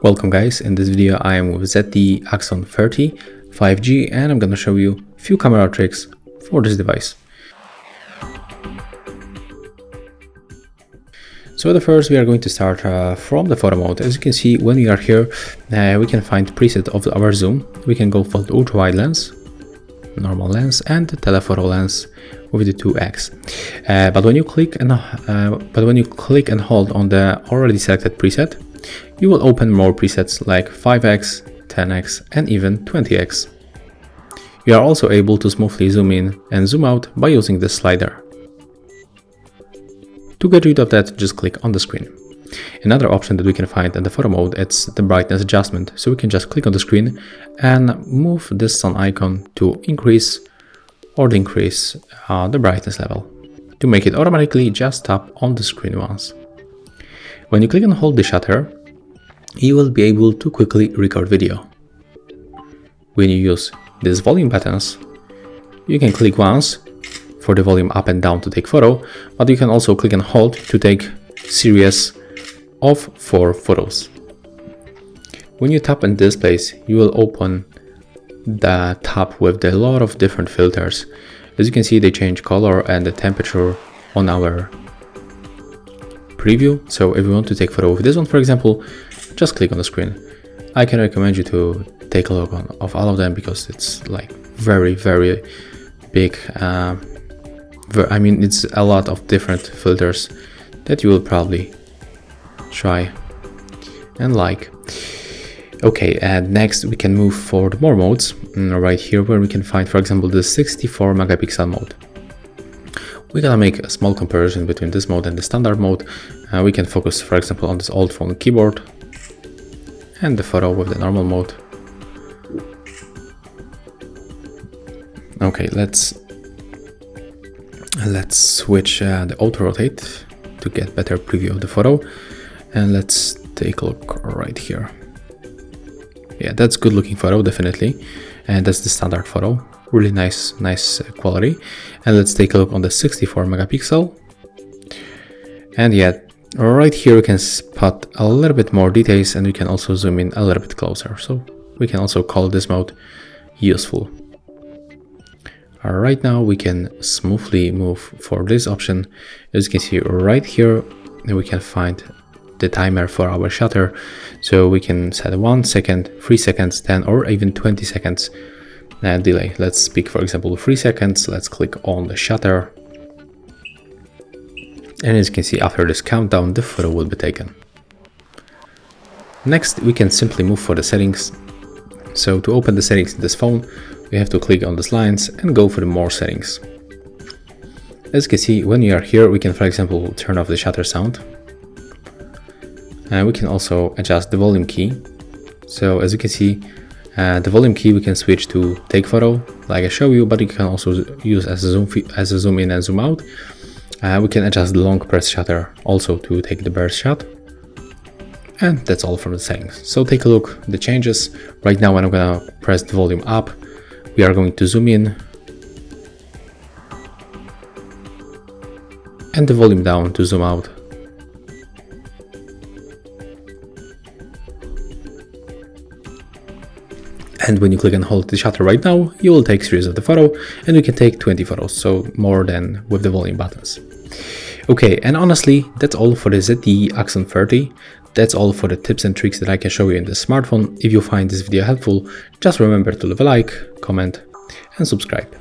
Welcome guys, in this video I am with ZTE Axon 30 5G and I'm gonna show you a few camera tricks for this device. So the first we are going to start from the photo mode. As you can see, when we are here, we can find preset of our zoom. We can go for the ultra-wide lens, normal lens, and the telephoto lens with the 2x. But when you click and hold on the already selected preset, you will open more presets like 5x, 10x, and even 20x. You are also able to smoothly zoom in and zoom out by using this slider. To get rid of that, just click on the screen. Another option that we can find in the photo mode is the brightness adjustment. So we can just click on the screen and move this sun icon to increase or decrease the brightness level. To make it automatically, just tap on the screen once. When you click and hold the shutter, you will be able to quickly record video. When you use these volume buttons, you can click once for the volume up and down to take photo, but you can also click and hold to take series of 4 photos. When you tap in this place, you will open the tab with a lot of different filters. As you can see, they change color and the temperature on our preview. So if you want to take photo of this one, for example, just click on the screen. I can recommend you to take a look of all of them because it's like very big. I mean, it's a lot of different filters that you will probably try and like. Okay, and next we can move for the more modes right here, where we can find, for example, the 64 megapixel mode. We're gonna make a small comparison between this mode and the standard mode. We can focus, for example, on this old phone keyboard and the photo with the normal mode. Okay, let's switch the auto rotate to get better preview of the photo, and let's take a look right here. Yeah, that's good looking photo, definitely, and that's the standard photo. Really nice quality. And let's take a look on the 64 megapixel, and yeah, right here we can spot a little bit more details, and we can also zoom in a little bit closer, so we can also call this mode useful. Right now we can smoothly move for this option. As you can see right here, we can find the timer for our shutter, so we can set 1 second, 3 seconds, 10 or even 20 seconds delay. Let's pick, for example, 3 seconds. Let's click on the shutter, and as you can see, after this countdown the photo will be taken. Next we can simply move for the settings. So to open the settings in this phone, we have to click on these lines and go for the more settings. As you can see, when we are here, we can, for example, turn off the shutter sound, and we can also adjust the volume key. So as you can see, the volume key we can switch to take photo like I show you, but you can also use as a zoom in and zoom out. We can adjust the long press shutter also to take the burst shot. And that's all from the settings. So take a look at the changes. Right now when I'm gonna press the volume up, we are going to zoom in, and the volume down to zoom out. And when you click and hold the shutter right now, you will take series of the photo, and you can take 20 photos, so more than with the volume buttons. Okay, and honestly, that's all for the ZTE Axon 30. That's all for the tips and tricks that I can show you in the smartphone. If you find this video helpful, just remember to leave a like, comment, and subscribe.